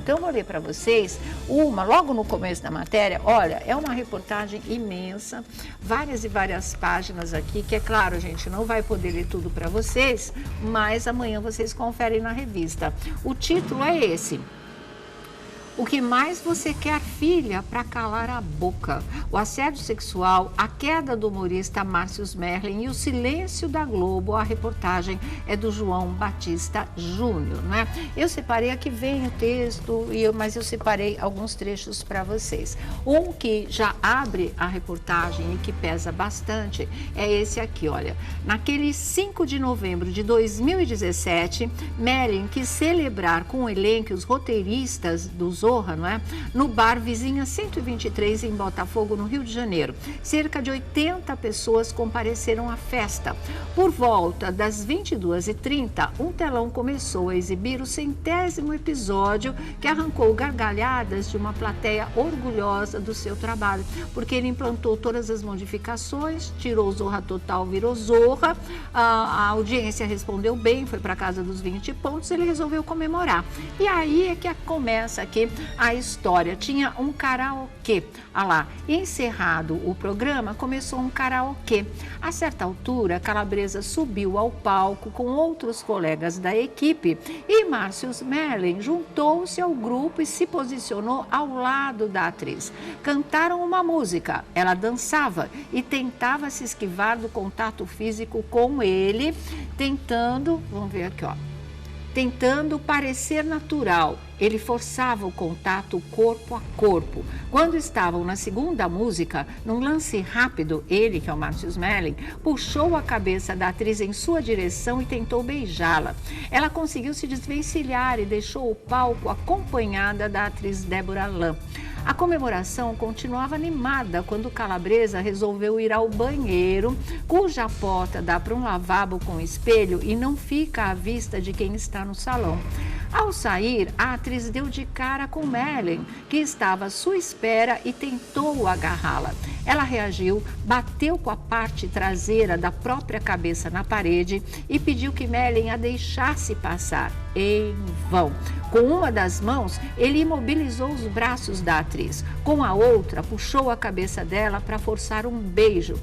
Então, eu vou ler para vocês logo no começo da matéria. Olha, é uma reportagem imensa, várias e várias páginas aqui, que é claro, a gente não vai poder ler tudo para vocês, mas amanhã vocês conferem na revista. O título é esse: O que mais você quer, filha, para calar a boca? O assédio sexual, a queda do humorista Márcio Smerling e o silêncio da Globo. A reportagem é do João Batista Júnior, né? Eu separei, aqui vem o texto, mas eu separei alguns trechos para vocês. Um que já abre a reportagem e que pesa bastante é esse aqui, olha. Naquele 5 de novembro de 2017, Smerling quis celebrar com o elenco os roteiristas do Zorra, não é? No bar Vizinha 123, em Botafogo, no Rio de Janeiro. Cerca de 80 pessoas compareceram à festa. Por volta das 22h30, um telão começou a exibir o 100º episódio, que arrancou gargalhadas de uma plateia orgulhosa do seu trabalho, porque ele implantou todas as modificações, tirou Zorra Total, virou Zorra, a audiência respondeu bem, foi para casa dos 20 pontos, ele resolveu comemorar. E aí é que começa aqui a história. Tinha um karaokê. Ah lá, encerrado o programa, começou um karaokê. A certa altura, Calabresa subiu ao palco com outros colegas da equipe e Márcio Smerling juntou-se ao grupo e se posicionou ao lado da atriz. Cantaram uma música, ela dançava e tentava se esquivar do contato físico com ele, vamos ver aqui, ó, tentando parecer natural. Ele forçava o contato corpo a corpo. Quando estavam na segunda música, num lance rápido, ele, que é o Márcio Smerling, puxou a cabeça da atriz em sua direção e tentou beijá-la. Ela conseguiu se desvencilhar e deixou o palco acompanhada da atriz Débora Lã. A comemoração continuava animada quando Calabresa resolveu ir ao banheiro, cuja porta dá para um lavabo com espelho e não fica à vista de quem está no salão. Ao sair, a atriz deu de cara com Smerling, que estava à sua espera e tentou agarrá-la. Ela reagiu, bateu com a parte traseira da própria cabeça na parede e pediu que Smerling a deixasse passar. Em vão. Com uma das mãos, ele imobilizou os braços da atriz. Com a outra, puxou a cabeça dela para forçar um beijo.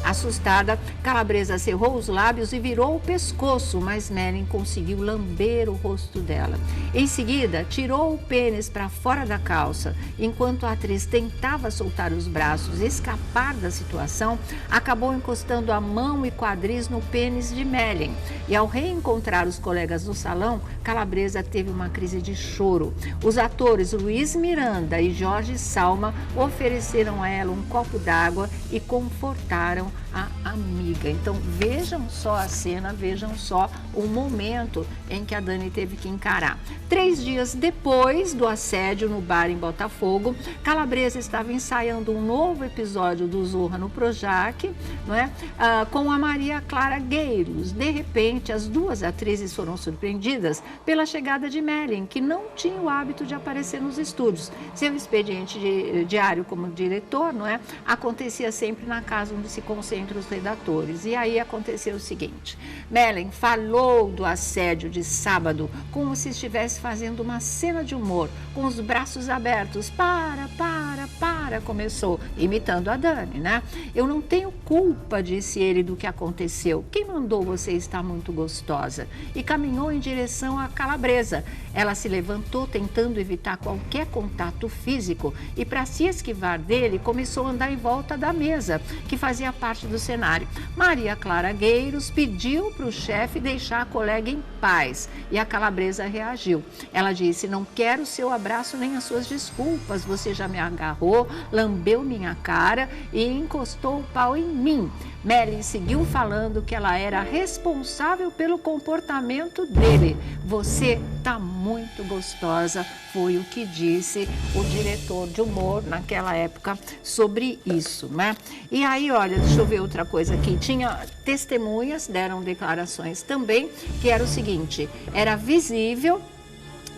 Assustada, Calabresa cerrou os lábios e virou o pescoço, mas Smerling conseguiu lamber o rosto dela. Em seguida, tirou o pênis para fora da calça. Enquanto a atriz tentava soltar os braços e escapar da situação, acabou encostando a mão e quadris no pênis de Smerling. E ao reencontrar os colegas no salão, Calabresa teve uma crise de choro. Os atores Luiz Miranda e Jorge Salma ofereceram a ela um copo d'água e confortaram a amiga. Então vejam só a cena, vejam só o momento em que a Dani teve que encarar. 3 dias depois do assédio no bar em Botafogo, Calabresa estava ensaiando um novo episódio do Zorra no Projac, não é? Com a Maria Clara Gueiros. De repente, as duas atrizes foram surpreendidas pela chegada de Smerling, que não tinha o hábito de aparecer nos estúdios. Seu expediente diário como diretor, não é? Acontecia sempre na casa onde se concentram os redatores. E aí aconteceu o seguinte: Smerling falou do assédio de sábado como se estivesse fazendo uma cena de humor, com os braços abertos. Para, começou, imitando a Dani, né? Eu não tenho culpa, disse ele, do que aconteceu. Quem mandou você estar muito gostosa? E caminhou em direção à Calabresa. Ela se levantou, tentando evitar qualquer contato físico, e para se esquivar dele, começou a andar em volta da mesa, que fazia parte do cenário. Maria Clara Gueiros pediu para o chefe deixar a colega em paz, e a Calabresa reagiu. Ela disse: não quero seu abraço nem as suas desculpas, você já me agarrou, lambeu minha cara e encostou o pau em mim. Smerling seguiu falando que ela era responsável pelo comportamento dele. Você tá muito gostosa, foi o que disse o diretor de humor naquela época sobre isso, né? E aí, olha, deixa eu ver outra coisa aqui. Tinha testemunhas, deram declarações também, que era o seguinte: era visível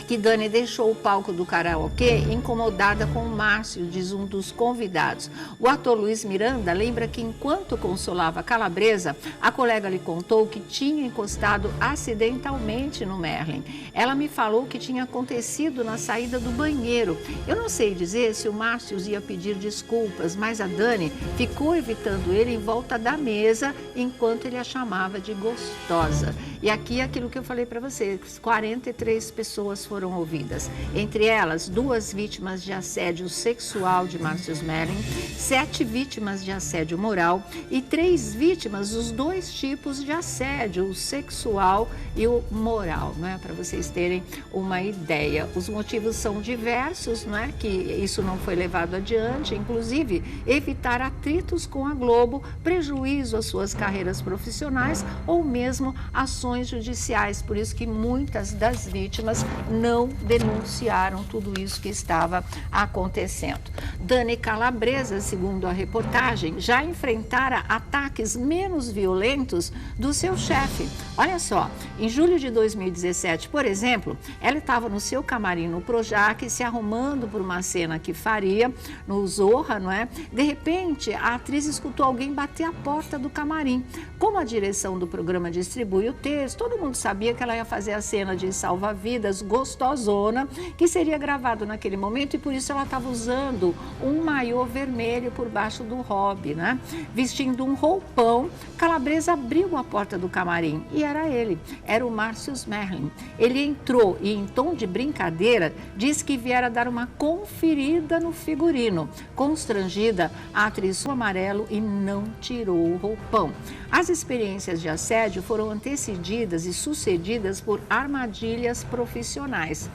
que Dani deixou o palco do karaokê incomodada com o Márcio, diz um dos convidados. O ator Luiz Miranda lembra que enquanto consolava Calabresa, a colega lhe contou que tinha encostado acidentalmente no Merlin. Ela me falou que tinha acontecido na saída do banheiro. Eu não sei dizer se o Márcio ia pedir desculpas, mas a Dani ficou evitando ele em volta da mesa enquanto ele a chamava de gostosa. E aqui é aquilo que eu falei para vocês, 43 pessoas foram ouvidas. Entre elas, 2 vítimas de assédio sexual de Márcio Merlin, 7 vítimas de assédio moral e 3 vítimas dos 2 tipos de assédio, o sexual e o moral, né? Para vocês terem uma ideia. Os motivos são diversos, né? Que isso não foi levado adiante, inclusive evitar atritos com a Globo, prejuízo às suas carreiras profissionais ou mesmo ações judiciais. Por isso que muitas das vítimas não denunciaram tudo isso que estava acontecendo. Dani Calabresa, segundo a reportagem, já enfrentara ataques menos violentos do seu chefe. Olha só, em julho de 2017, por exemplo, ela estava no seu camarim no Projac, se arrumando por uma cena que faria no Zorra, não é? De repente, a atriz escutou alguém bater a porta do camarim. Como a direção do programa distribui o texto, todo mundo sabia que ela ia fazer a cena de salva-vidas gostosona, que seria gravado naquele momento, e por isso ela estava usando um maiô vermelho por baixo do hobby, né? Vestindo um roupão, Calabresa abriu a porta do camarim e era ele, era o Márcio Merlin. Ele entrou e, em tom de brincadeira, disse que viera dar uma conferida no figurino. Constrangida, a atriz o amarelo e não tirou o roupão. As experiências de assédio foram antecedidas e sucedidas por armadilhas profissionais.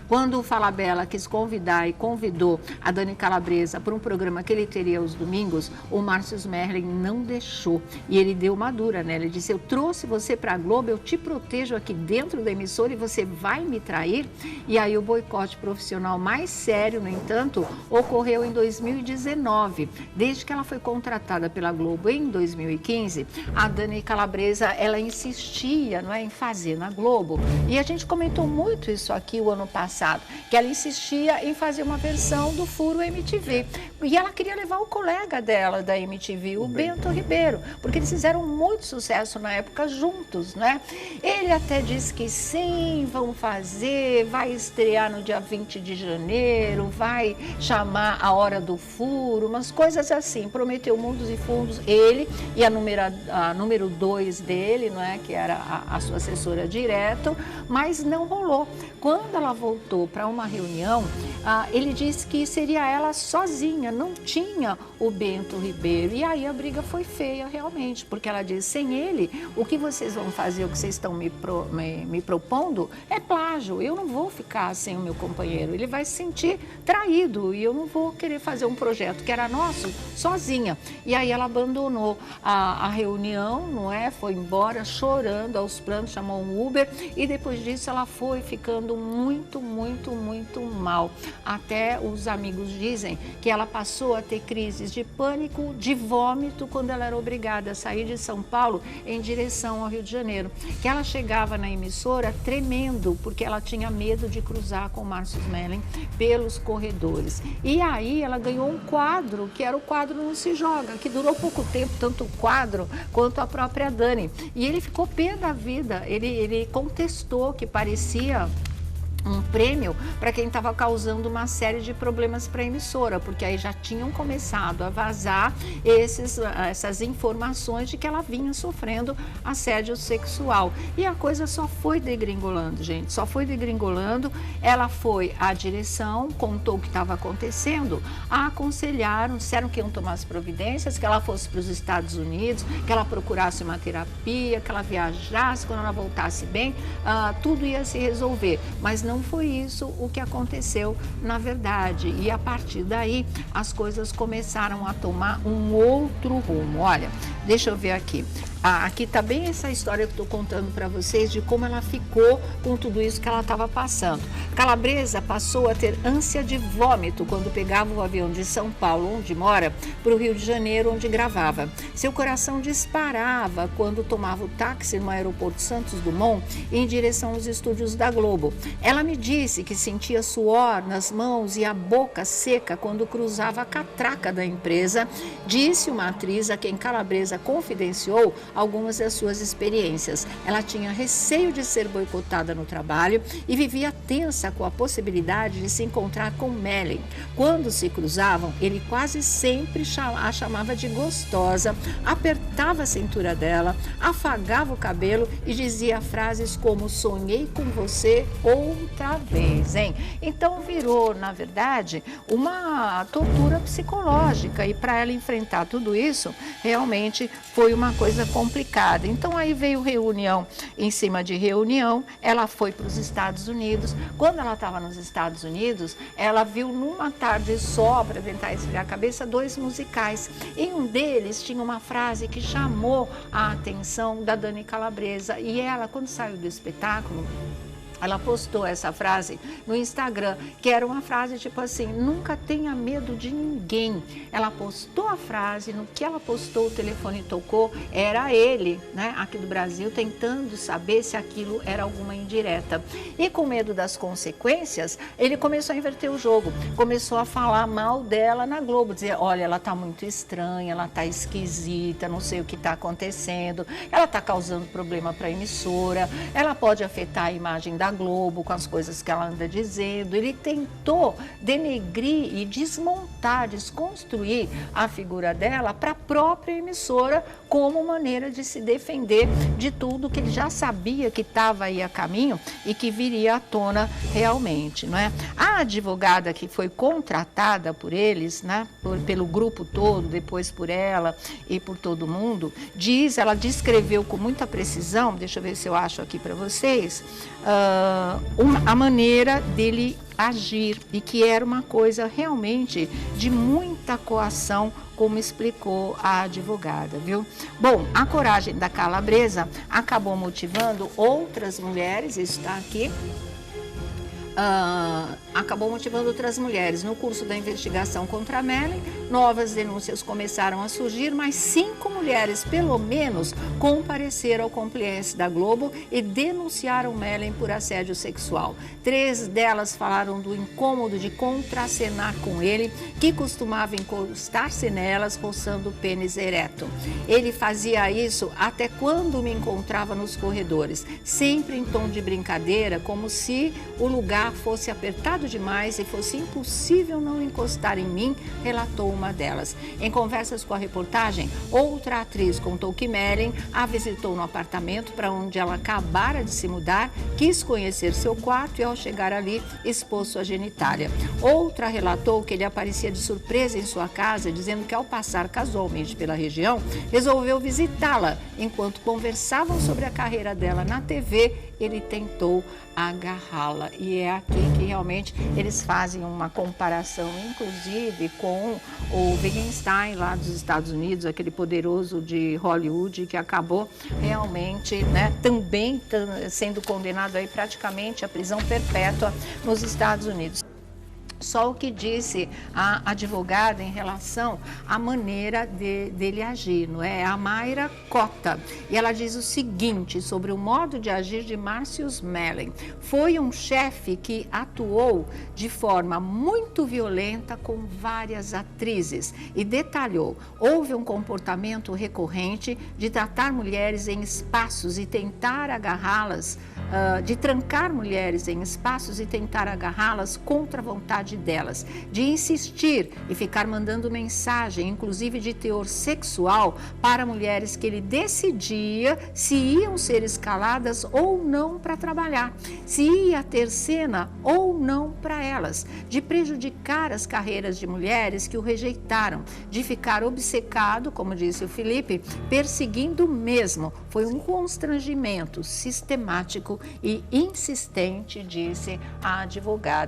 Quando o Falabella quis convidar e convidou a Dani Calabresa para um programa que ele teria aos domingos, o Márcio Merlin não deixou. E ele deu uma dura, né? Ele disse, eu trouxe você para a Globo, eu te protejo aqui dentro da emissora e você vai me trair? E aí o boicote profissional mais sério, no entanto, ocorreu em 2019. Desde que ela foi contratada pela Globo em 2015, a Dani Calabresa, ela insistia, não é, em fazer na Globo. E a gente comentou muito isso aqui o ano passado, que ela insistia em fazer uma versão do Furo MTV. E ela queria levar o colega dela da MTV, o Bento Ribeiro, porque eles fizeram muito sucesso na época juntos, né? Ele até disse que sim, vão fazer, vai estrear no dia 20 de janeiro, vai chamar A Hora do Furo, umas coisas assim. Prometeu mundos e fundos, ele e a número 2 dele, não é? Que era a sua assessora direto, mas não rolou. Quando ela voltou para uma reunião, ele disse que seria ela sozinha, não tinha o Bento Ribeiro. E aí a briga foi feia realmente, porque ela disse, sem ele, o que vocês vão fazer, o que vocês estão me propondo é plágio. Eu não vou ficar sem o meu companheiro, ele vai se sentir traído e eu não vou querer fazer um projeto que era nosso sozinha. E aí ela abandonou a reunião, não é? Foi embora chorando aos prantos, chamou um Uber e depois disso ela foi ficando muito mal. Até os amigos dizem que ela passou a ter crises de pânico, de vômito, quando ela era obrigada a sair de São Paulo em direção ao Rio de Janeiro. Que ela chegava na emissora tremendo, porque ela tinha medo de cruzar com o Márcio Merlin pelos corredores. E aí ela ganhou um quadro, que era o quadro Não Se Joga, que durou pouco tempo, tanto o quadro quanto a própria Dani. E ele ficou pé da vida, ele contestou que parecia um prêmio para quem estava causando uma série de problemas para a emissora, porque aí já tinham começado a vazar essas informações de que ela vinha sofrendo assédio sexual. E a coisa só foi degringolando, gente, só foi degringolando. Ela foi à direção, contou o que estava acontecendo, a aconselharam, disseram que iam tomar as providências, que ela fosse para os Estados Unidos, que ela procurasse uma terapia, que ela viajasse, quando ela voltasse bem, tudo ia se resolver. Mas não foi isso o que aconteceu na verdade. E a partir daí as coisas começaram a tomar um outro rumo. Olha, deixa eu ver aqui. aqui está bem essa história que eu estou contando para vocês de como ela ficou com tudo isso que ela estava passando. Calabresa passou a ter ânsia de vômito quando pegava o avião de São Paulo, onde mora, para o Rio de Janeiro, onde gravava. Seu coração disparava quando tomava o táxi no aeroporto Santos Dumont em direção aos estúdios da Globo. Ela me disse que sentia suor nas mãos e a boca seca quando cruzava a catraca da empresa, disse uma atriz a quem Calabresa confidenciou algumas das suas experiências. Ela tinha receio de ser boicotada no trabalho e vivia tensa com a possibilidade de se encontrar com Mellen. Quando se cruzavam, ele quase sempre a chamava de gostosa, apertava a cintura dela, afagava o cabelo e dizia frases como sonhei com você outra vez, hein? Então virou, na verdade, uma tortura psicológica e para ela enfrentar tudo isso, realmente foi uma coisa complicada. Então aí veio reunião em cima de reunião, ela foi para os Estados Unidos. Quando ela estava nos Estados Unidos, ela viu numa tarde só, para tentar esfriar a cabeça, 2 musicais. Em um deles tinha uma frase que chamou a atenção da Dani Calabresa e ela, quando saiu do espetáculo, ela postou essa frase no Instagram, que era uma frase tipo assim, nunca tenha medo de ninguém. Ela postou a frase, no que ela postou, o telefone tocou, era ele, né, aqui do Brasil, tentando saber se aquilo era alguma indireta. E com medo das consequências, ele começou a inverter o jogo, começou a falar mal dela na Globo, dizer, olha, ela tá muito estranha, ela tá esquisita, não sei o que tá acontecendo, ela tá causando problema para a emissora, ela pode afetar a imagem da Globo com as coisas que ela anda dizendo. Ele tentou denegrir e desmontar, desconstruir a figura dela para a própria emissora como maneira de se defender de tudo que ele já sabia que estava aí a caminho e que viria à tona realmente, não é? A advogada que foi contratada por eles, né, pelo grupo todo, depois por ela e por todo mundo, ela descreveu com muita precisão, deixa eu ver se eu acho aqui para vocês, a maneira dele agir e que era uma coisa realmente de muita coação, como explicou a advogada, viu? Bom, a coragem da Calabresa acabou motivando outras mulheres, isso está aqui, acabou motivando outras mulheres. No curso da investigação contra a Mellen, novas denúncias começaram a surgir, mas 5 mulheres, pelo menos, compareceram ao compliance da Globo e denunciaram Mellen por assédio sexual. 3 delas falaram do incômodo de contracenar com ele, que costumava encostar-se nelas, roçando o pênis ereto. Ele fazia isso até quando me encontrava nos corredores, sempre em tom de brincadeira, como se o lugar fosse apertado demais e fosse impossível não encostar em mim, relatou uma delas. Em conversas com a reportagem, outra atriz contou que Mellen a visitou no apartamento para onde ela acabara de se mudar, quis conhecer seu quarto e ao chegar ali expôs sua genitália. Outra relatou que ele aparecia de surpresa em sua casa, dizendo que ao passar casualmente pela região, resolveu visitá-la. Enquanto conversavam sobre a carreira dela na TV, ele tentou agarrá-la. E é aqui que realmente eles fazem uma comparação, inclusive com o Wittgenstein lá dos Estados Unidos, aquele poderoso de Hollywood que acabou realmente, né, também sendo condenado aí praticamente à prisão perpétua nos Estados Unidos. Só o que disse a advogada em relação à maneira dele agir, não é? A Mayra Cota. E ela diz o seguinte sobre o modo de agir de Március Mellen. Foi um chefe que atuou de forma muito violenta com várias atrizes e detalhou, houve um comportamento recorrente de tratar mulheres em espaços e tentar agarrá-las, de trancar mulheres em espaços e tentar agarrá-las contra a vontade delas, de insistir e ficar mandando mensagem, inclusive de teor sexual, para mulheres que ele decidia se iam ser escaladas ou não para trabalhar, se ia ter cena ou não para elas, de prejudicar as carreiras de mulheres que o rejeitaram, de ficar obcecado, como disse o Felipe, perseguindo mesmo. Foi um constrangimento sistemático e insistente, disse a advogada